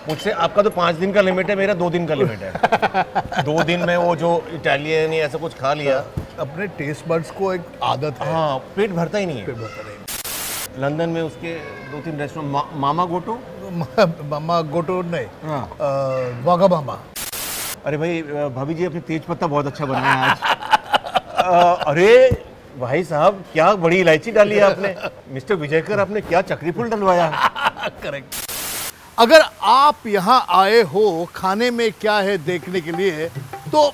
मुझसे आपका तो 5 दिन का लिमिट है, मेरा 2 दिन का लिमिट है। 2 दिन में वो जो इटालियन या ऐसा कुछ खा लिया। अपने टेस्ट बड्स को एक आदत है। हाँ, पेट भरता ही नहीं है। पेट भरता नहीं। लंदन में उसके 2-3 रेस्टोरेंट, मामा गोटो, मामा गोटो नहीं, हाँ, वागा मामा। अरे भाई भाभी जी, अपने तेज पत्ता बहुत अच्छा बना है आज। अरे भाई साहब, क्या बड़ी इलायची डाली है आपने। मिस्टर विजयकर, आपने क्या चक्री फूल डलवाया। करेक्ट। अगर आप यहाँ आए हो खाने में क्या है देखने के लिए, तो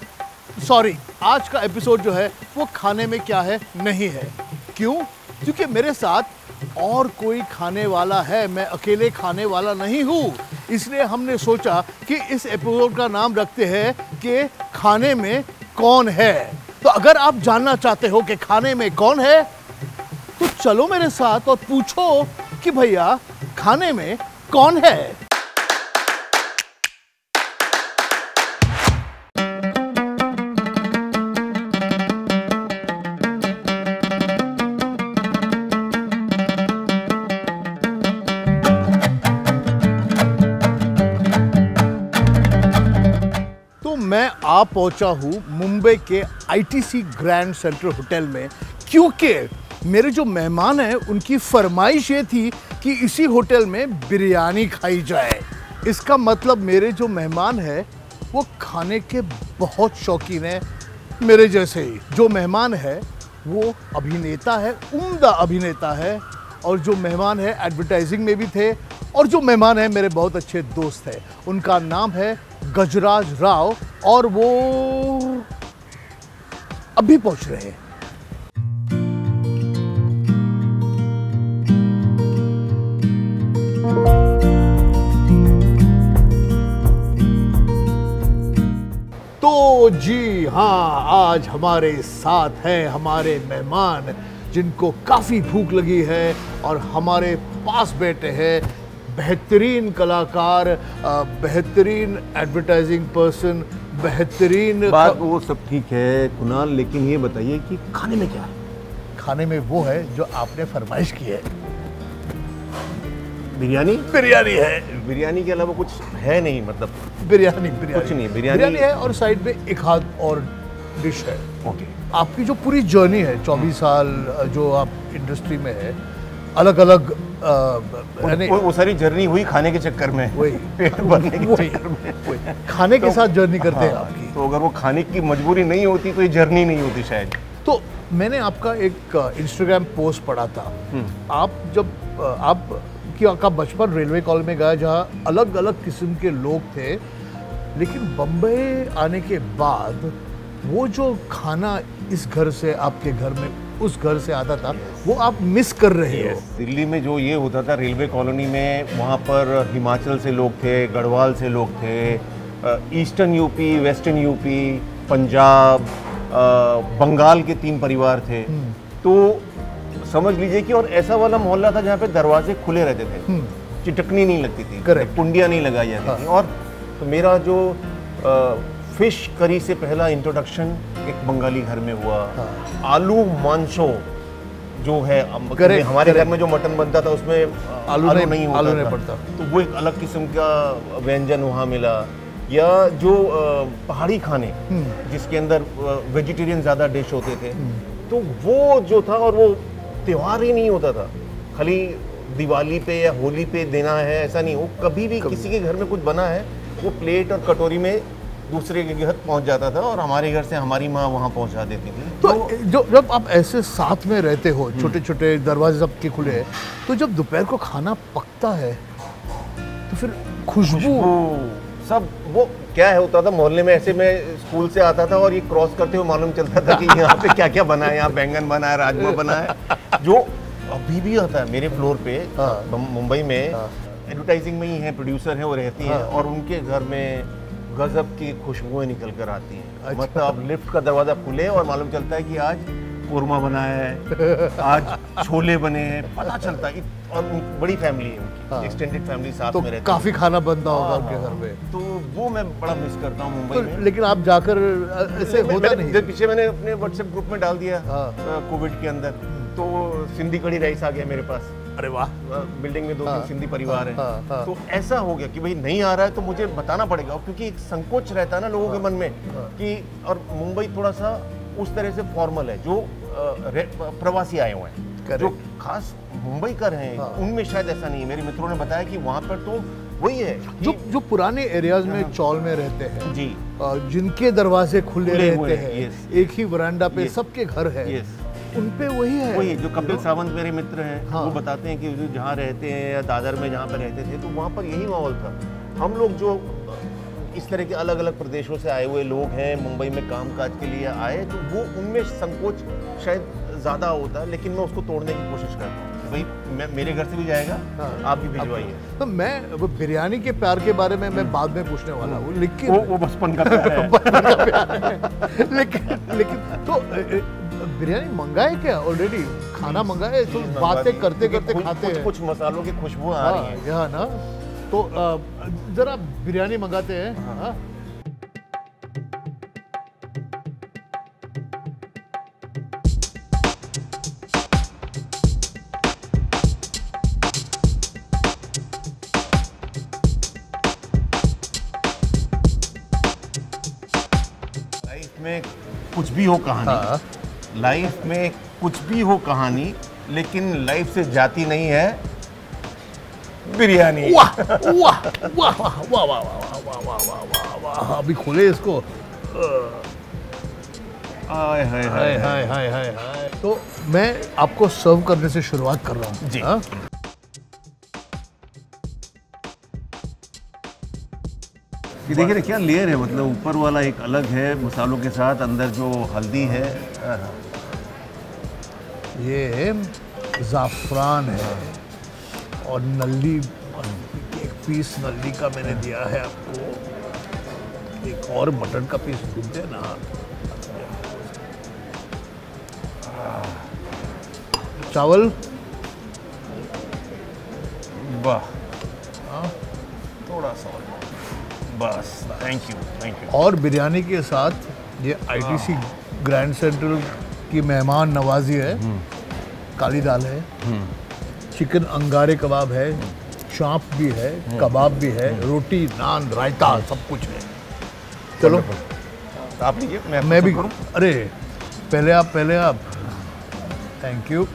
सॉरी, आज का एपिसोड जो है वो खाने में क्या है नहीं है। क्यों? क्योंकि मेरे साथ और कोई खाने वाला है, मैं अकेले खाने वाला नहीं हूँ। इसलिए हमने सोचा कि इस एपिसोड का नाम रखते हैं कि खाने में कौन है। तो अगर आप जानना चाहते हो कि खाने में कौन है, तो चलो मेरे साथ और पूछो कि भैया खाने में कौन है। मैं आ पहुंचा हूं मुंबई के आईटीसी ग्रैंड सेंट्रल होटल में, क्योंकि मेरे जो मेहमान हैं उनकी फरमाइश ये थी कि इसी होटल में बिरयानी खाई जाए। इसका मतलब मेरे जो मेहमान हैं वो खाने के बहुत शौकीन हैं, मेरे जैसे ही। जो मेहमान है वो अभिनेता है, उम्दा अभिनेता है, और जो मेहमान है एडवर्टाइजिंग में भी थे, और जो मेहमान है मेरे बहुत अच्छे दोस्त हैं। उनका नाम है गजराज राव, और वो अभी पहुंच रहे हैं। तो जी हाँ, आज हमारे साथ हैं हमारे मेहमान जिनको काफी भूख लगी है और हमारे पास बैठे हैं बेहतरीन कलाकार, बेहतरीन एडवर्टाइजिंग पर्सन, बेहतरीन। बात वो सब ठीक है कुणाल, लेकिन ये बताइए कि खाने में क्या है? खाने में वो है जो आपने फरमाइश की है। बिरयानी। बिरयानी है। बिरयानी के अलावा कुछ है नहीं, मतलब बिरयानी कुछ नहीं। बिरयानी है, और साइड में एक हाथ और डिश है। ओके। आपकी जो पूरी जर्नी है, 24 साल जो आप इंडस्ट्री में है, अलग अलग वो सारी जर्नी हुई खाने के चक्कर में, वही पेट भरने के चक्कर में, खाने के साथ जर्नी करते हैं आपकी। तो अगर वो खाने की मजबूरी नहीं होती तो ये जर्नी नहीं होती शायद। तो मैंने आपका एक इंस्टाग्राम पोस्ट पढ़ा था। आप जब आपका बचपन रेलवे कॉलोनी में गया, जहाँ अलग अलग किस्म के लोग थे, लेकिन बम्बई आने के बाद वो जो खाना इस घर से आपके घर में उस घर से आता था, वो आप मिस कर रहे हो। दिल्ली में जो ये होता था रेलवे कॉलोनी में, वहाँ पर हिमाचल से लोग थे, गढ़वाल से लोग थे, eastern UP, western UP, Punjab, Bengal के 3 परिवार थे। तो समझ लीजिए कि, और ऐसा वाला मोहल्ला था जहाँ पे दरवाजे खुले रहते थे, चिटकनी नहीं लगती थी, कुंडियाँ नहीं लगाई जाती थी। और तो मेरा जो फिश करी से पहला इंट्रोडक्शन एक बंगाली घर में हुआ। आलू मांसो जो है, हमारे घर में जो मटन बनता था उसमें आलू नहीं पड़ता, तो वो एक अलग किस्म का व्यंजन वहाँ मिला। या जो पहाड़ी खाने जिसके अंदर वेजिटेरियन ज़्यादा डिश होते थे, तो वो जो था, और वो त्योहार ही नहीं होता था खाली दिवाली पे या होली पे देना है, ऐसा नहीं। वो कभी भी किसी के घर में कुछ बना है, वो प्लेट और कटोरी में दूसरे के घर पहुंच जाता था, और हमारे घर से हमारी माँ वहाँ पहुंचा देती थी। तो जब आप ऐसे साथ में रहते हो, छोटे छोटे दरवाजे सबके खुले हैं, तो जब दोपहर को खाना पकता है तो फिर खुशबू सब, वो क्या है होता था मोहल्ले में, ऐसे मैं स्कूल से आता था और ये क्रॉस करते हुए मालूम चलता था कि यहाँ पे क्या क्या बना है। यहाँ बैंगन बना है, राजमा बना है, जो अभी भी आता है मेरे फ्लोर पे। मुंबई में एडवर्टाइजिंग में ही है, प्रोड्यूसर है, वो रहती हैं, और उनके घर में गजब की खुशबुएं निकल कर आती हैं। मतलब आप लिफ्ट का दरवाजा खुले और मालूम चलता है कि आज कोरमा बना है, आज छोले बने हैं, पता चलता है। और बड़ी फैमिली है उनकी, एक्सटेंडेड फैमिली साथ में रहती है, काफी खाना बनता होगा उनके घर में। तो वो मैं बड़ा मिस करता हूँ मुंबई में। लेकिन आप जाकर ऐसे होता नहीं। पीछे मैंने अपने व्हाट्सएप ग्रुप में डाल दिया कोविड के अंदर, तो सिंधी कढ़ी राइस आ गया मेरे पास। अरे वाह। बिल्डिंग में 2-3 हाँ, सिंधी परिवार हैं। हाँ। तो ऐसा हो गया कि भाई नहीं आ रहा है तो मुझे बताना पड़ेगा, क्योंकि एक संकोच रहता है ना लोगों के मन में कि, और मुंबई थोड़ा सा उस तरह से फॉर्मल है, जो प्रवासी आए हुए हैं, जो खास मुंबई कर हैं, उनमें शायद ऐसा नहीं है। मेरे मित्रों ने बताया कि वहाँ पर तो वही है, जो पुराने एरियाज में चौल में रहते हैं जी, जिनके दरवाजे खुले रहते हैं, हैं, एक ही वरांडा पे सबके घर है, उनपे वही है। वही जो कपिल सावंत मेरे मित्र हैं, वो बताते हैं कि जहाँ रहते हैं या दादर में जहाँ पर रहते थे, तो वहाँ पर यही माहौल था। हम लोग जो इस तरह के अलग अलग प्रदेशों से आए हुए लोग हैं, मुंबई में कामकाज के लिए आए, तो वो उनमें संकोच शायद ज़्यादा होता है, लेकिन मैं उसको तोड़ने की कोशिश करता हूँ। भाई मेरे घर से भी जाएगा, आप भी भिजवाइए। तो मैं वो बिरयानी के प्यार के बारे में मैं बाद में पूछने वाला हूँ, लेकिन वो बचपन का प्यार है। बचपन का प्यार है। लेकिन तो बिरयानी मंगाए क्या ऑलरेडी? खाना मंगाए तो बातें करते करते खाते हैं। कुछ मसालों की खुशबू आ रही है यहाँ ना, तो जरा बिरयानी मंगाते हैं। हाँ। लाइफ में कुछ भी हो कहानी, लाइफ में कुछ भी हो कहानी, लेकिन लाइफ से जाती नहीं है बिरयानी। वाह वाह वाह वाह वाह वाह वाह वाह वाह वाह वाह वाह। अभी खोले इसको। हाय हाय हाय हाय हाय हाय हाय। तो मैं आपको सर्व करने से शुरुआत कर रहा हूँ जी। ये देखिए ना क्या लेयर है, मतलब ऊपर वाला एक अलग है मसालों के साथ, अंदर जो हल्दी है, ये जाफरान है, और नल्ली, एक पीस नल्ली का मैंने दिया है आपको, एक और मटन का पीस ढूंढते ना। चावल, वाह, थोड़ा सा बस, थैंक यू। और बिरयानी के साथ ये आईटीसी ग्रैंड सेंट्रल की मेहमान नवाजी है, काली दाल है, चिकन अंगारे कबाब है, चाप भी है, कबाब भी है, रोटी, नान, रायता, सब कुछ है। चलो आप लीजिए, मैं भी करूँ। अरे पहले आप। Thank you.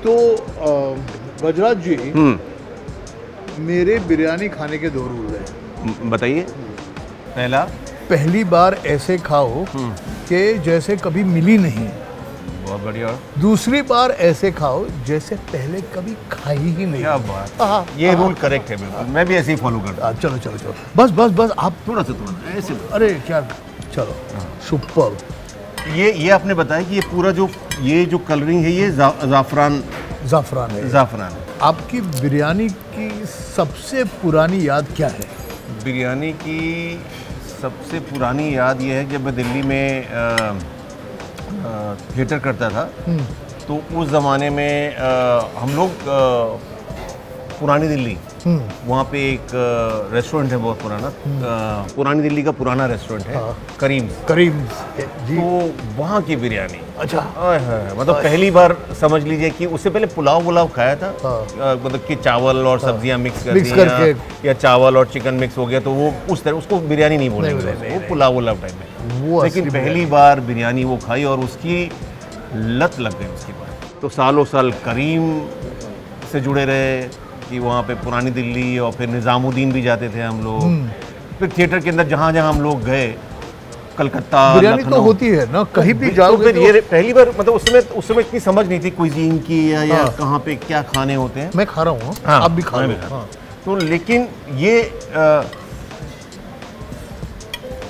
तो गजराज जी, मेरे बिरयानी खाने के 2 रूल हैं। बताइए। पहली बार ऐसे खाओ कि जैसे कभी मिली नहीं। बहुत बढ़िया। दूसरी बार ऐसे खाओ जैसे पहले कभी खाई ही नहीं। क्या बात, ये रूल करेक्ट है बिल्कुल, मैं भी ऐसे ही फॉलो करता हूँ। चलो बस आप थोड़ा ऐसे। अरे क्या, चलो सुपर। ये आपने बताया कि ये पूरा ये जो कलरिंग है ये जाफरान है। आपकी बिरयानी की सबसे पुरानी याद क्या है? बिरयानी की सबसे पुरानी याद ये है, जब मैं दिल्ली में थिएटर करता था, तो उस ज़माने में हम लोग पुरानी दिल्ली, वहाँ पे एक रेस्टोरेंट है बहुत पुराना, पुरानी दिल्ली का पुराना रेस्टोरेंट है, करीम्स जी। तो वहाँ की बिरयानी, अच्छा, मतलब पहली बार समझ लीजिए कि उससे पहले पुलाव खाया था, मतलब कि चावल और सब्जियां मिक्स करके, या चावल और चिकन मिक्स हो गया, तो वो उस तरह उसको बिरयानी नहीं बोलेंगे, वो पुलाव टाइप में। लेकिन पहली बार बिरयानी वो खाई और उसकी लत लग गई उसके बाद। तो सालों साल करीम से जुड़े रहे कि वहाँ पे पुरानी दिल्ली, और फिर निज़ामुद्दीन भी जाते थे हम लोग। फिर थिएटर के अंदर जहाँ हम लोग गए, कलकत्ता, बिरयानी तो होती है ना, कहीं भी जाओ। फिर ये पहली बार, मतलब उस समय इतनी समझ नहीं थी कुजीन की या कहाँ पे क्या खाने होते हैं। मैं खा रहा हूँ, आप भी खा रहे हो। तो लेकिन ये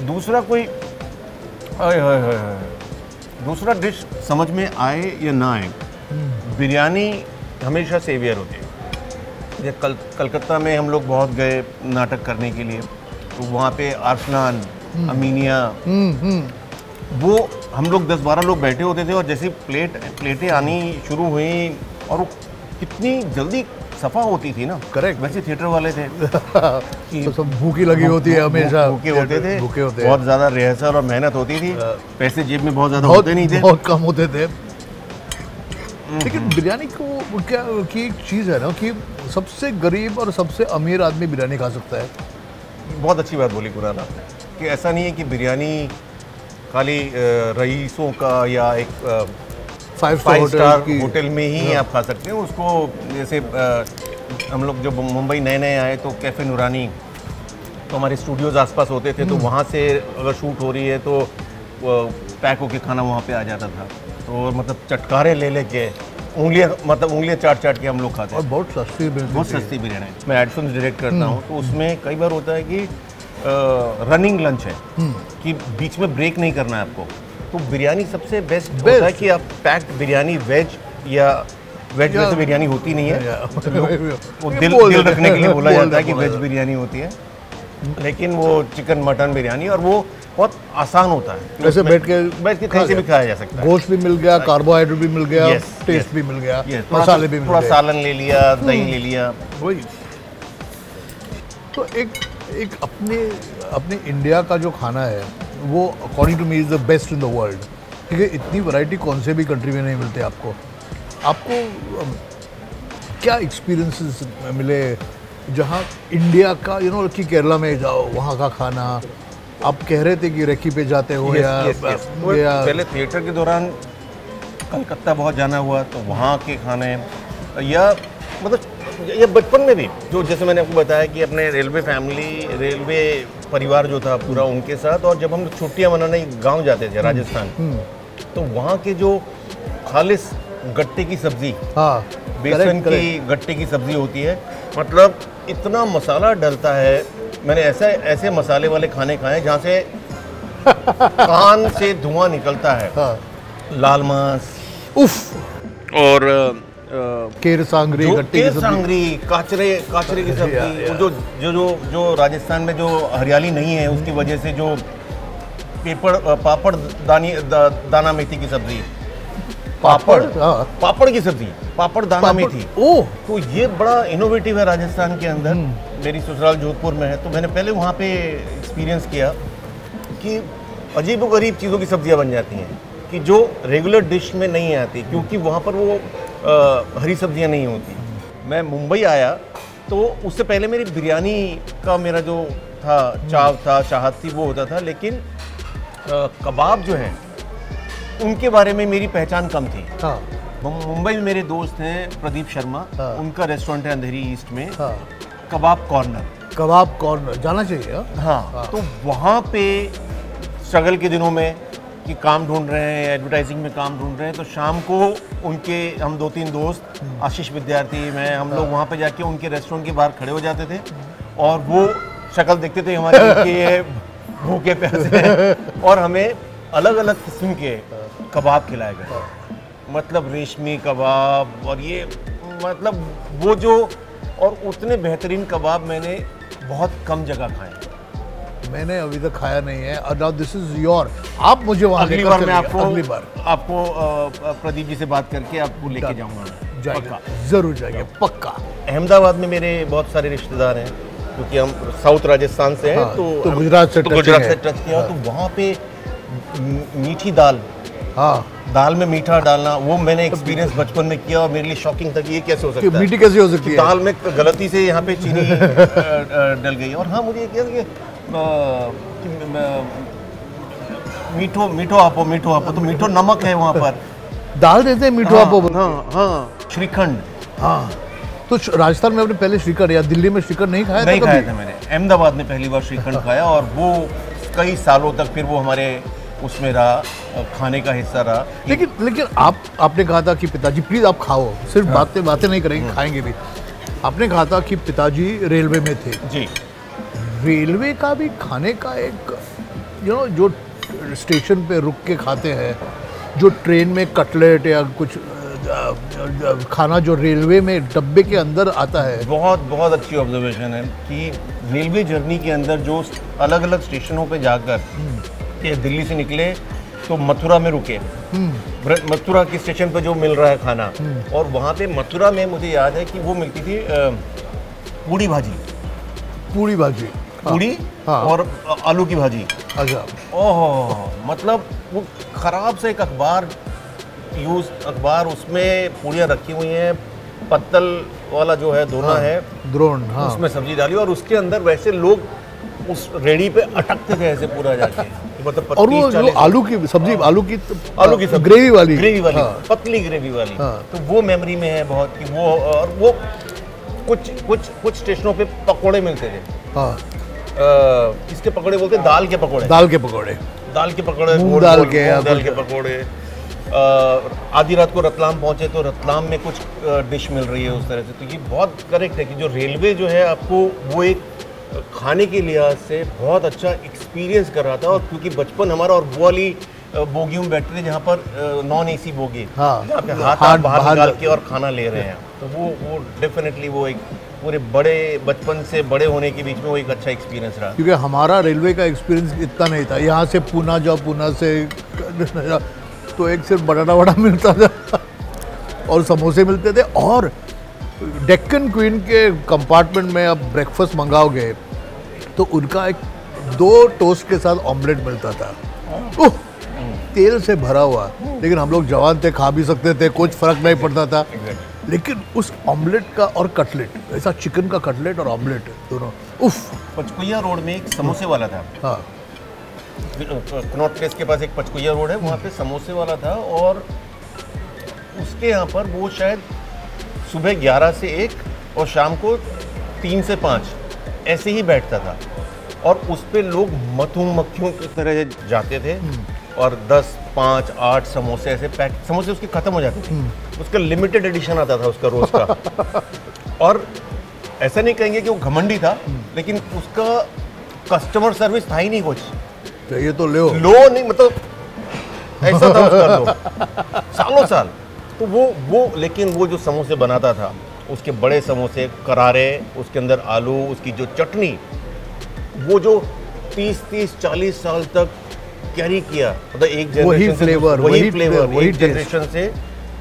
दूसरा कोई दूसरा डिश समझ में आए या ना आए, बिरयानी हमेशा सेवियर होती है। कलकत्ता में हम लोग बहुत गए नाटक करने के लिए, तो वहाँ पे आर्सलान, अमीनिया, वो हम लोग 10-12 लोग बैठे होते थे, और जैसे प्लेटें आनी शुरू हुई, और वो कितनी जल्दी सफा होती थी ना, करेक्ट, वैसे थिएटर वाले थे तो सब भूखी लगी होती है हमेशा, भूखे होते थे, भूखे होते बहुत ज़्यादा रिहर्सल और मेहनत होती थी, पैसे जेब में बहुत ज़्यादा होते नहीं थे, बहुत कम होते थे। लेकिन बिरयानी को क्या की एक चीज़ है ना कि सबसे गरीब और सबसे अमीर आदमी बिरयानी खा सकता है। बहुत अच्छी बात बोली कुणाल आपने कि ऐसा नहीं है कि बिरयानी खाली रईसों का या एक 5 स्टार होटल में ही आप खा सकते हैं उसको। जैसे हम लोग जब मुंबई नए नए आए तो कैफ़े नूरानी, तो हमारे स्टूडियोज़ आसपास होते थे, तो वहाँ से अगर शूट हो रही है तो पैक होके खाना वहाँ पे आ जाता था, तो मतलब चटकारे ले लेके उंगलियाँ चाट चाट के हम लोग खाते हैं। और बहुत सस्ती बिरयानी। मैं एड फिल्म्स डायरेक्ट करता हूँ, तो उसमें कई बार होता है कि रनिंग लंच है कि बीच में ब्रेक नहीं करना है आपको, तो बिरयानी सबसे बेस्ट होता है कि आप पैक्ड बिरयानी वेज वैसे बिरयानी होती नहीं है, वो दिल रखने के लिए बोला जाता है कि वेज बिरयानी होती है, लेकिन वो चिकन मटन बिरयानी, और वो बहुत आसान होता है, वैसे बैठ के कहीं से भी खाया जा सकता है। गोश्त भी मिल गया, कार्बोहाइड्रेट भी मिल गया, टेस्ट भी मिल गया, मसाले भी मिल गए, थोड़ा सालन ले लिया, दही ले लिया, वही। तो एक अपने इंडिया का जो खाना है वो according to me is the best in the world, क्योंकि इतनी वैरायटी कौन से भी कंट्री में नहीं मिलते आपको। क्या एक्सपीरियंसेस मिले जहाँ इंडिया का कि केरला में जाओ वहाँ का खाना, आप कह रहे थे कि रेकी पे जाते हो या पहले थिएटर के दौरान कलकत्ता बहुत जाना हुआ, तो वहाँ के खाने, या मतलब ये बचपन में भी जो जैसे मैंने आपको बताया कि अपने रेलवे परिवार जो था पूरा उनके साथ, और जब हम छुट्टियां मनाने गांव जाते थे राजस्थान, तो वहाँ के जो खालिस गट्टे की सब्जी, बेसन की गट्टे की सब्जी होती है, मतलब इतना मसाला डलता है। मैंने ऐसे मसाले वाले खाने खाए जहाँ से कान से धुआं निकलता है, लाल मांस, उफ, और केर सांगरी, काचरे की सब्जी, जो राजस्थान में जो हरियाली नहीं है उसकी वजह से जो पापड़ दाना मेथी की सब्जी, पापड़ की सब्जी, पापड़ दाना मेथी, तो ये बड़ा इनोवेटिव है राजस्थान के अंदर। मेरी ससुराल जोधपुर में है, तो मैंने पहले वहाँ पे एक्सपीरियंस किया कि अजीबोगरीब चीज़ों की सब्जियाँ बन जाती हैं कि जो रेगुलर डिश में नहीं आती, क्योंकि वहाँ पर वो हरी सब्जियां नहीं होती। मैं मुंबई आया तो उससे पहले मेरी बिरयानी का मेरा जो था चाहत थी वो होता था, लेकिन कबाब जो है उनके बारे में मेरी पहचान कम थी। मुंबई में मेरे दोस्त हैं प्रदीप शर्मा, उनका रेस्टोरेंट है अंधेरी ईस्ट में, कबाब कॉर्नर जाना चाहिए। हाँ, तो वहाँ पे स्ट्रगल के दिनों में कि काम ढूंढ रहे हैं, एडवर्टाइजिंग में काम ढूंढ रहे हैं, तो शाम को हम 2-3 दोस्त, आशीष विद्यार्थी, मैं, हम लोग वहाँ पे जाके उनके रेस्टोरेंट के बाहर खड़े हो जाते थे, और वो शक्ल देखते थे हमारी कि ये भूखे प्यासे हैं, और हमें अलग अलग किस्म के कबाब खिलाए गए, मतलब रेशमी कबाब, और ये मतलब वो जो, और उतने बेहतरीन कबाब मैंने बहुत कम जगह खाए। मैंने अभी तक खाया नहीं है, और नाउ दिस इज योर, आप मुझे वहाँ अगली बार मैं आपको प्रदीप जी से बात करके आपको लेके जाऊंगा। जरूर जाएंगे, पक्का। अहमदाबाद में मेरे बहुत सारे रिश्तेदार हैं, क्योंकि हम साउथ राजस्थान से हैं, तो गुजरात से टच किया, तो वहाँ पे मीठी दाल, दाल में मीठा डालना, वो मैंने एक्सपीरियंस बचपन में किया, और मेरे लिए शॉकिंग था कि ये कैसे हो सकता है, मीठी कैसे हो सकती है, दाल में गलती से यहाँ पे चीनी डल गई। और हाँ, मुझे ये किया कि मीठो आपो, तो मीठो नमक है वहाँ पर, दाल देते हैं मीठो आपो। हाँ, श्रीखंड। हाँ, तो राजस्थान में आपने पहले श्रीखंड, या दिल्ली में श्रीखंड नहीं खाया? नहीं खाया था मैंने, अहमदाबाद में पहली बार श्रीखंड खाया, और वो कई सालों तक फिर वो हमारे उसमें रहा, खाने का हिस्सा रहा। लेकिन आपने कहा था कि पिताजी प्लीज आप खाओ, सिर्फ बातें नहीं करेंगे, खाएंगे भी। आपने कहा था कि पिताजी रेलवे में थे जी। रेलवे का भी खाने का एक जो स्टेशन पे रुक के खाते हैं, जो ट्रेन में कटलेट या कुछ खाना जो रेलवे में डब्बे के अंदर आता है, बहुत अच्छी ऑब्जर्वेशन है कि रेलवे जर्नी के अंदर जो अलग अलग स्टेशनों पे जाकर, दिल्ली से निकले तो मथुरा में रुके। मथुरा के स्टेशन पे जो मिल रहा है खाना, और वहाँ पे मथुरा में मुझे याद है कि वो मिलती थी पूड़ी भाजी। पूड़ी भाजी, पूड़ी हाँ। और आलू की भाजी। अच्छा। ओह, मतलब वो खराब से एक अखबार उसमें पूड़ियाँ रखी हुई हैं, पत्तल वाला जो है दोना है, द्रोण, हाँ। उसमें सब्जी डाली और उसके अंदर वैसे लोग उस रेडी पे अटकते थे ऐसे पूरा जाके, मतलब और वो जो आलू की सब्जी, आलू की सब्जी, ग्रेवी वाली, हाँ। पतली ग्रेवी वाली, हाँ। तो वो मेमोरी में है बहुत कि वो, और वो कुछ स्टेशनों पे पकोड़े मिलते थे। हाँ। किसके पकोड़े बोलते हैं? दाल के पकोड़े। दाल के पकोड़े, मूंग दाल के कुछ। पकोड़े। आधी रात को रतलाम पहुंचे तो रतलाम में कुछ डिश मिल रही है उस तरह से। तो ये बहुत करेक्ट है कि जो रेलवे जो है आपको वो एक खाने के लिहाज से बहुत अच्छा एक्सपीरियंस कर रहा था। और क्योंकि बचपन हमारा, और वो वाली बोगियों में बैठते थे जहाँ पर नॉन एसी बोगी, हाँ, जहाँ पे हाथ बाहर निकाल के और खाना ले रहे हैं, तो वो डेफिनेटली वो एक पूरे बड़े बचपन से बड़े होने के बीच में वो एक अच्छा एक्सपीरियंस रहा। क्योंकि हमारा रेलवे का एक्सपीरियंस इतना नहीं था। यहाँ से पूना जाओ, पूना से तो एक सिर्फ बटाटा वड़ा मिलता था और समोसे मिलते थे। और डेक्कन क्वीन के कंपार्टमेंट में आप ब्रेकफास्ट मंगाओगे तो उनका एक 2 टोस्ट के साथ ऑमलेट मिलता था। ओह, तेल से भरा हुआ, लेकिन हम लोग जवान थे, खा भी सकते थे, कुछ फर्क नहीं पड़ता था। लेकिन उस ऑमलेट का, और कटलेट, ऐसा चिकन का कटलेट और ऑमलेट दोनों, उफ। पचकुइया रोड में एक समोसे वाला था। हाँ, कनॉट प्लेस के पास एक पचकुइया रोड है, वहाँ पे समोसे वाला था। और उसके यहाँ पर वो शायद सुबह 11 से 1 और शाम को 3 से 5 ऐसे ही बैठता था। और उस पे लोग मधुमक्खियों की तरह जाते थे और 10, 5, 8 समोसे ऐसे पैक, समोसे उसके खत्म हो जाते थे। उसका लिमिटेड एडिशन आता था उसका रोज का। और ऐसा नहीं कहेंगे कि वो घमंडी था, लेकिन उसका कस्टमर सर्विस था ही नहीं कुछ। तो ये तो लो नहीं, मतलब ऐसा था उसका लो सालों साल। तो वो लेकिन वो जो समोसे बनाता था, उसके बड़े समोसे करारे, उसके अंदर आलू, उसकी जो चटनी, वो जो 30 40 साल तक कैरी किया, मतलब एक जनरेशन से वही फ्लेवर एक जनरेशन से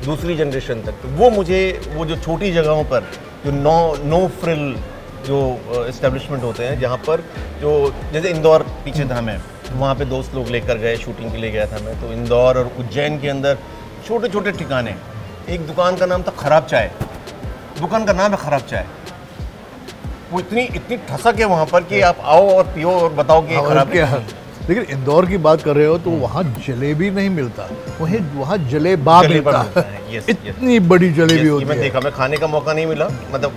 दूसरी जनरेशन तक। तो वो मुझे, वो जो छोटी जगहों पर जो नो फ्रिल जो एस्टेब्लिशमेंट होते हैं, जहाँ पर जो, जैसे इंदौर पीछे था मैं, वहाँ पे दोस्त लोग लेकर गए, शूटिंग के लिए गया था मैं, तो इंदौर और उज्जैन के अंदर छोटे छोटे ठिकाने। एक दुकान का नाम था खराब चाय, दुकान का नाम है खराब चाय। वो इतनी ठसक है वहाँ पर कि आप आओ और पियो और बताओ कि खराब क्या है। लेकिन इंदौर की बात कर रहे हो तो वहाँ जलेबी नहीं मिलता, वहाँ जलेबा मिलता है। इतनी बड़ी जलेबी होती है। मैं खाने का मौका नहीं मिला, मतलब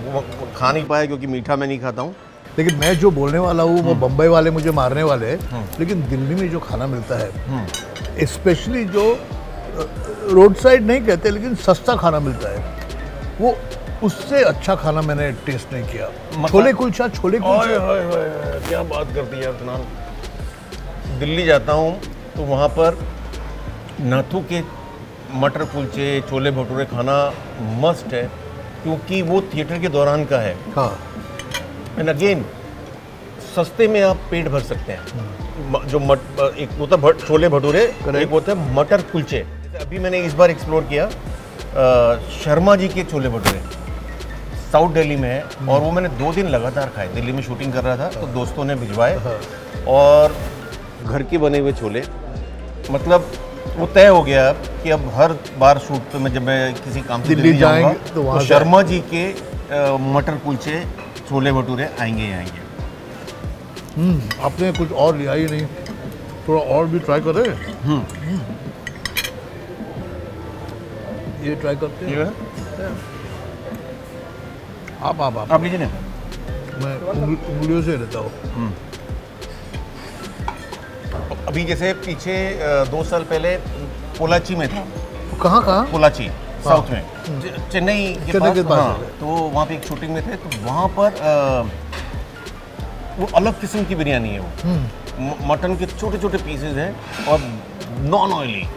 खा नहीं पाया क्योंकि मीठा मैं नहीं खाता हूँ। लेकिन मैं जो बोलने वाला हूँ वो बम्बई वाले मुझे मारने वाले हैं, लेकिन दिल्ली में जो खाना मिलता है, स्पेशली जो रोड साइड नहीं कहते लेकिन सस्ता खाना मिलता है, वो उससे अच्छा खाना मैंने टेस्ट नहीं किया। छोले कुलचा, क्या बात करती है यार। दिल्ली जाता हूँ तो वहाँ पर नाथू के मटर कुलचे, छोले भटूरे खाना मस्ट है, क्योंकि वो थिएटर के दौरान का है। हाँ। एंड अगेन सस्ते में आप पेट भर सकते हैं। जो एक होता है छोले भटूरे, एक होता है मटर कुलचे। जैसे अभी मैंने इस बार एक्सप्लोर किया शर्मा जी के छोले भटूरे, साउथ दिल्ली में है, और वो मैंने 2 दिन लगातार खाए। दिल्ली में शूटिंग कर रहा था तो दोस्तों ने भिजवाए, और घर के बने हुए छोले, मतलब वो तय हो गया कि अब हर बार शूट पे जब मैं किसी काम से दिल्ली जाऊंगा तो शर्मा जी के मटर कुलचे, छोले भटूरे आएंगे ही आएंगे। आपने कुछ और लिया ही नहीं, थोड़ा और भी ट्राई करें। ये ट्राई करते हैं। आप लीजिए ना, मैं उंगलियों से लेता हूँ। अभी जैसे पीछे 2 साल पहले पोलाची में था। कहाँ? पोलाची, साउथ में, चेन्नई के पास। हाँ, तो वहाँ पे एक शूटिंग में थे, तो वहाँ पर वो अलग किस्म की बिरयानी है। वो मटन के छोटे छोटे पीसेज हैं और नॉन ऑयली,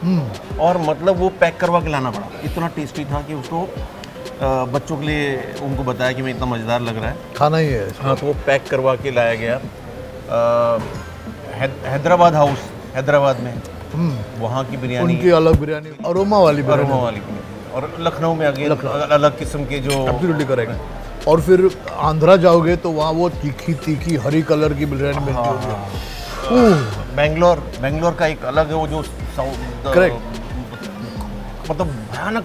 और मतलब वो पैक करवा के लाना पड़ा। इतना टेस्टी था कि उसको बच्चों के लिए उनको बताया कि मैं इतना मज़ेदार लग रहा है, खाना ही है। हाँ, तो वो पैक करवा के लाया गया। हैदराबाद हाउस, हैदराबाद में वहाँ की बिरयानी, उनकी अलग बिरयानी, अरोमा वाली बिरयानी, अरोमा वाली बिरयानी। और लखनऊ में आगे अलग किस्म के जो एब्सोल्युटली करेक्ट। और फिर आंध्रा जाओगे तो वहाँ वो तीखी तीखी हरी कलर की बिरयानी मिलती होगी। बेंगलोर का एक अलग है वो जो करेक्ट, मतलब भयानक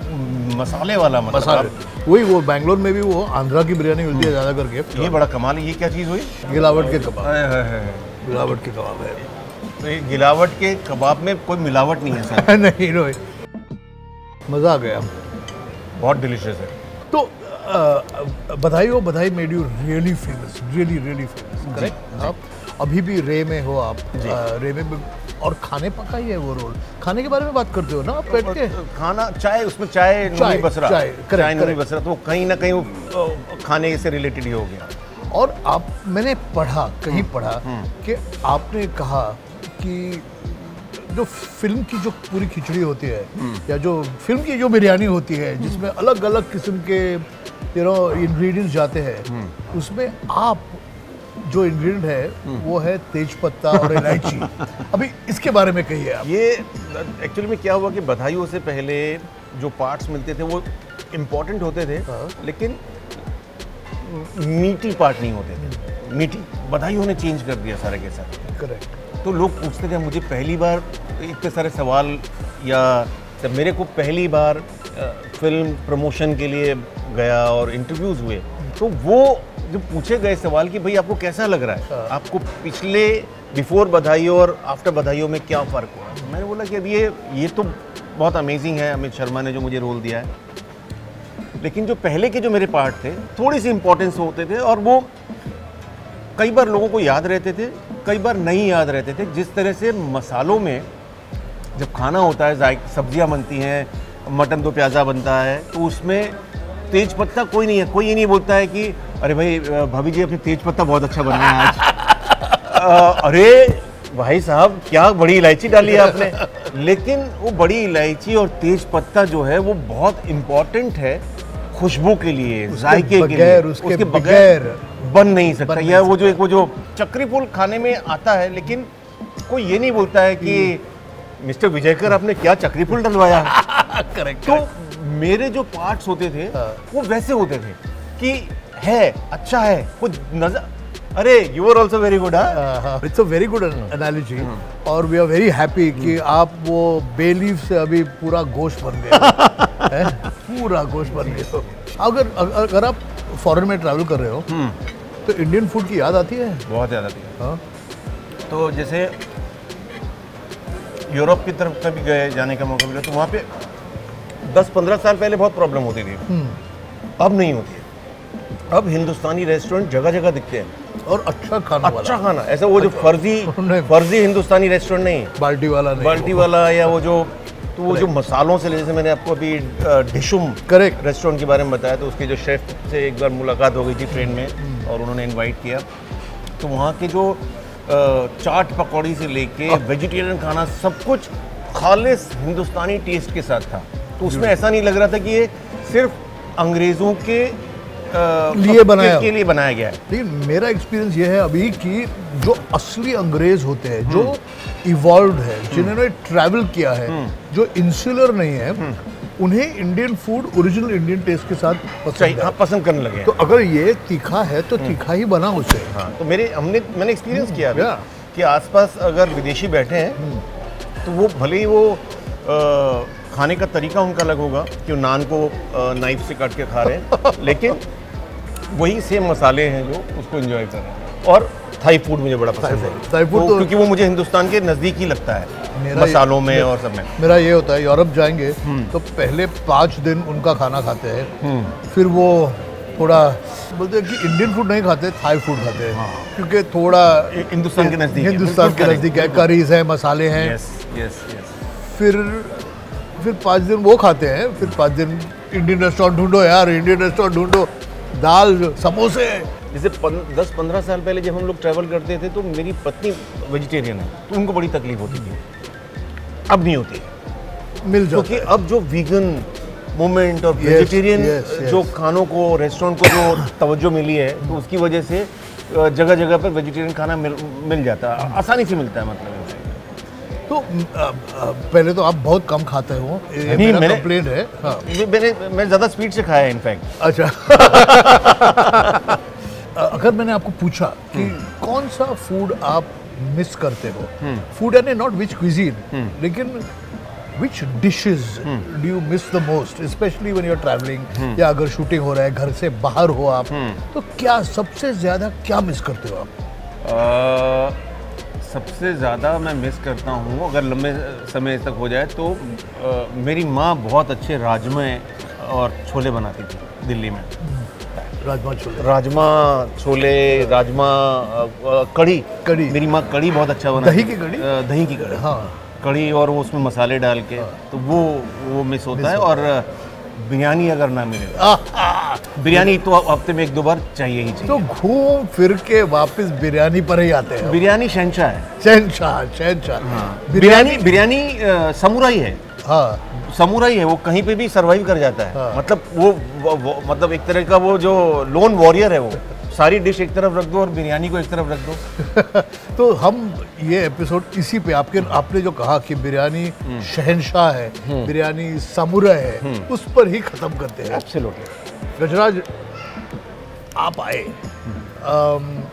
मसाले वाला, मसाले वही, वो बेंगलोर में भी वो आंध्रा की बिरयानी मिलती है ज़्यादा करके। ये बड़ा कमाल है। ये क्या चीज़ हुई? गिलावट के कबाब, गिलावट के कबाब है। तो ये गिलावट के कबाब में कोई मिलावट नहीं है सर। नहीं नो, मज़ा आ गया, बहुत डिलीशियस है। तो बधाई made you really famous, really famous, correct. आप अभी भी रे में हो, आप रे में भी, और खाने पका ही है वो रोल। खाने के बारे में बात करते हो ना आप बैठ के? खाना, चाय, उसमें चाय नूनी बसरा, चाय नूनी बसरा, तो कहीं ना कहीं वो खाने से रिलेटेड ही हो गया। और आप, मैंने पढ़ा, कहीं पढ़ा कि आपने कहा कि जो फिल्म की जो पूरी खिचड़ी होती है, या जो फिल्म की जो बिरयानी होती है, जिसमें अलग अलग किस्म के इंग्रेडिएंट्स जाते हैं, उसमें आप जो इंग्रेडिएंट है वो है तेज पत्ता और इलायची। अभी इसके बारे में कहिए आप। ये एक्चुअली में क्या हुआ कि बधाइयों से पहले जो पार्ट्स मिलते थे वो इम्पोर्टेंट होते थे, लेकिन मीठी पार्ट नहीं होते थे। मीठी बधाइयों ने चेंज कर दिया सारे के सारे। करेक्ट। तो लोग पूछते थे, मुझे पहली बार इतने सारे सवाल, या जब मेरे को पहली बार फिल्म प्रमोशन के लिए गया और इंटरव्यूज़ हुए, तो वो जो पूछे गए सवाल कि भाई आपको कैसा लग रहा है, आपको पिछले बिफोर बधाइयों और आफ्टर बधाइयों में क्या फ़र्क हुआ? तो मैंने बोला कि अब ये तो बहुत अमेजिंग है, अमित शर्मा ने जो मुझे रोल दिया है, लेकिन जो पहले के जो मेरे पार्ट थे थोड़ी सी इंपॉर्टेंस होते थे, और वो कई बार लोगों को याद रहते थे, कई बार नहीं याद रहते थे। जिस तरह से मसालों में जब खाना होता है, सब्जियां बनती हैं, मटन दो प्याज़ा बनता है, तो उसमें तेज पत्ता कोई नहीं है, कोई ये नहीं बोलता है कि अरे भाई भाभी जी अपने तेज पत्ता बहुत अच्छा बन रहा है आज। अरे भाई साहब क्या बड़ी इलायची डाली है आपने। लेकिन वो बड़ी इलायची और तेज पत्ता जो है वो बहुत इम्पोर्टेंट है खुशबू के लिए, जायके के लिए, उसके बगैर बन नहीं सकता। यह वो जो चक्री फूल खाने में आता है, लेकिन कोई ये नहीं बोलता है कि मिस्टर विजयकर आपने क्या चक्री फूल डलवाया। करेक्ट। तो मेरे जो पार्ट्स होते थे वो वैसे होते थे कि है अच्छा है कुछ नजर। अरे you are also very good. It's a very good analogy, और वी आर वेरी हैप्पी कि आप वो बे लीफ से अभी पूरा गोश्त बन गए हैं, पूरा गोश्त बन गए। अगर आप फॉरेन में ट्रैवल कर रहे हो तो इंडियन फूड की याद आती है? बहुत याद आती है। तो जैसे यूरोप की तरफ कभी गए, जाने का मौका मिला, तो वहाँ पे 10-15 साल पहले बहुत प्रॉब्लम होती थी, अब नहीं होती है। अब हिंदुस्तानी रेस्टोरेंट जगह जगह दिखते हैं, और अच्छा खाना, ऐसा वो जो फर्जी हिंदुस्तानी रेस्टोरेंट नहीं, बाल्टी वाला या वो जो मसालों से, जैसे मैंने आपको अभी डिशुम करेक्ट रेस्टोरेंट के बारे में बताया, तो उसके जो शेफ से एक बार मुलाकात हो गई थी ट्रेन में, और उन्होंने इनवाइट किया, तो वहाँ के जो चाट पकौड़ी से लेके वेजिटेरियन खाना सब कुछ खालिस हिंदुस्तानी टेस्ट के साथ था। तो उसमें ऐसा नहीं लग रहा था कि ये सिर्फ अंग्रेज़ों के लिए बनाया गया है। लेकिन मेरा एक्सपीरियंस ये है अभी कि जो असली अंग्रेज होते हैं, जो इवॉल्व्ड है, जिन्होंने ट्रैवल किया है, जो इंसुलर नहीं है, उन्हें Indian food original Indian taste के साथ पसंद करने लगे। तो अगर ये तीखा है तो तीखा ही बना उसे। हाँ, तो मैंने एक्सपीरियंस किया कि आसपास अगर विदेशी बैठे हैं तो वो भले ही वो खाने का तरीका उनका अलग होगा कि वो नान को नाइफ से काट के खा रहे हैं, लेकिन वही सेम मसाले हैं जो उसको एंजॉय कर रहे हैं। और थाई फूड मुझे बड़ा पसंद है, थाई फूड तो क्योंकि वो मुझे हिंदुस्तान के नज़दीक ही लगता है, मसालों में और सब में। मेरा ये होता है, यूरोप जाएंगे तो पहले 5 दिन उनका खाना खाते हैं, फिर वो थोड़ा बोलते हैं कि इंडियन फूड नहीं खाते, थाई फूड खाते हैं, क्योंकि थोड़ा हिंदुस्तान के नज़दीक है, करीज है, मसाले हैं। फिर 5 दिन वो खाते हैं, फिर 5 दिन इंडियन रेस्टोरेंट ढूंढो यार, इंडियन रेस्टोरेंट ढूंढो, दाल समोसे। जैसे 10-15 साल पहले जब हम लोग ट्रैवल करते थे तो मेरी पत्नी वेजिटेरियन है, तो उनको बड़ी तकलीफ होती थी, अब नहीं होती, मिल जाता क्योंकि अब जो वीगन मूवमेंट और वेजिटेरियन जो खानों को, रेस्टोरेंट को जो तवज्जो मिली है, तो उसकी वजह से जगह जगह पर वेजिटेरियन खाना मिल जाता है, आसानी से मिलता है, मतलब तो पहले तो आप बहुत कम खाते हो, ये नहीं, मेरा कंप्लेंट है। हाँ। मैं ज़्यादा स्पीड से खाया इनफैक्ट। अच्छा। अगर मैंने आपको पूछा कि कौन सा फूड आप मिस करते हो, फूड यानी नॉट विच क्विजीन, लेकिन which dishes do you miss the most, specially when you are travelling, या अगर शूटिंग हो रहा है, घर से बाहर हो आप, तो क्या सबसे ज्यादा क्या मिस करते हो आप? सबसे ज़्यादा मैं मिस करता हूँ, अगर लंबे समय तक हो जाए तो मेरी माँ बहुत अच्छे राजमा और छोले बनाती थी दिल्ली में। राजमा छोले, राजमा कढ़ी। मेरी माँ कढ़ी बहुत अच्छा बनाती। दही की कढ़ी, दही की कढ़ी, हाँ, कढ़ी और वो उसमें मसाले डाल के, तो वो मिस होता है। और बिरयानी अगर ना मिले, बिरयानी तो हफ्ते में 1-2 बार चाहिए ही चाहिए। तो घूम फिर के वापस बिरयानी पर ही आते हैं। बिरयानी शहंशाह है। शहंशाह। हाँ। बिरयानी समुराई है। हाँ, समुराई है, वो कहीं पे भी सरवाइव कर जाता है। हाँ। मतलब वो मतलब एक तरह का वो जो लोन वॉरियर है, वो सारी डिश एक तरफ रख दो और बिरयानी को एक तरफ रख दो। तो हम ये एपिसोड इसी पे आपने जो कहा कि बिरयानी शहंशाह है, बिरयानी समुराई है, उस पर ही खत्म करते हैं। एब्सोल्युटली। गजराज, आप आए,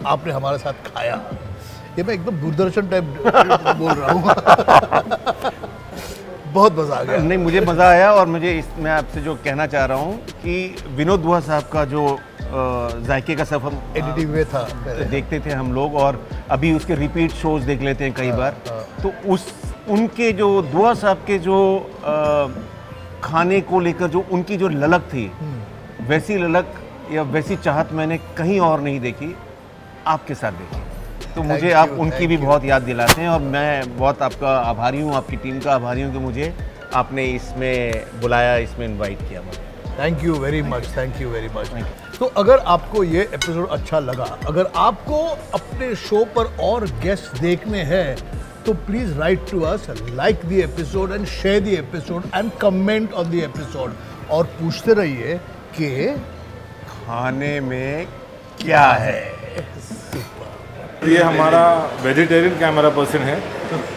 आपने हमारे साथ खाया, ये मैं एकदम दूरदर्शन टाइप बोल रहा हूँ। बहुत मजा आ गया। नहीं, मुझे मज़ा आया। और मैं आपसे जो कहना चाह रहा हूँ कि विनोद दुआ साहब का जो जायके का सफ़र एडिटिंग में था, देखते थे हम लोग, और अभी उसके रिपीट शोज देख लेते हैं कई बार। तो उनके जो दुआ साहब के जो खाने को लेकर जो उनकी जो ललक थी, वैसी ललक या वैसी चाहत मैंने कहीं और नहीं देखी, आपके साथ देखी। तो मुझे आप उनकी भी बहुत याद दिलाते हैं, और मैं बहुत आपका आभारी हूँ, आपकी टीम का आभारी हूँ कि मुझे आपने इसमें बुलाया, इसमें इनवाइट किया मुझे। Thank you very much, thank you very much. तो अगर आपको ये एपिसोड अच्छा लगा, अगर आपको अपने शो पर और गेस्ट देखने हैं, तो please write to us, like the episode and share the episode and comment on the episode, और पूछते रहिए कि खाने में क्या है। ये हमारा वेजिटेरियन कैमरा पर्सन है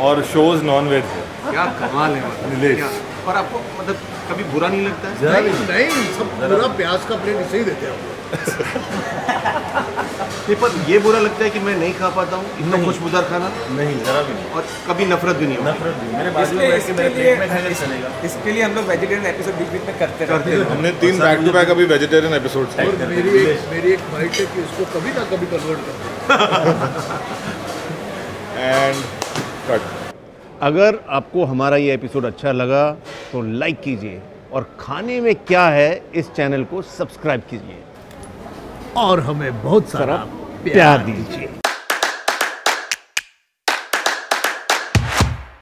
और शोज नॉन वेज है। क्या कमाल है, मतलब निलेश। और आपको मतलब कभी बुरा नहीं लगता है? नहीं, सब पूरा प्याज का प्लेट इसे ही देते हैं। नहीं, पर ये बुरा लगता है कि मैं नहीं खा पाता हूँ इतना खुशबूदार खाना। नहीं, जरा भी नहीं। और कभी नफरत भी नहीं होती। नफरत भी मेरे बाजू में बैठ के मेरे प्लेट में खाने चलेगा। इसके लिए हम लोग वेजिटेरियन एपिसोड बीच में करते हैं। हमने 3 बैक टू बैक अभी वेजिटेरियन एपिसोड और मेरी एक ख्वाहिश है कि इसको कभी ना कभी कन्वर्ट कर एंड कट। अगर आपको हमारा ये एपिसोड अच्छा लगा तो लाइक कीजिए, और खाने में क्या है इस चैनल को सब्सक्राइब कीजिए, और हमें बहुत सारा प्यार दीजिए।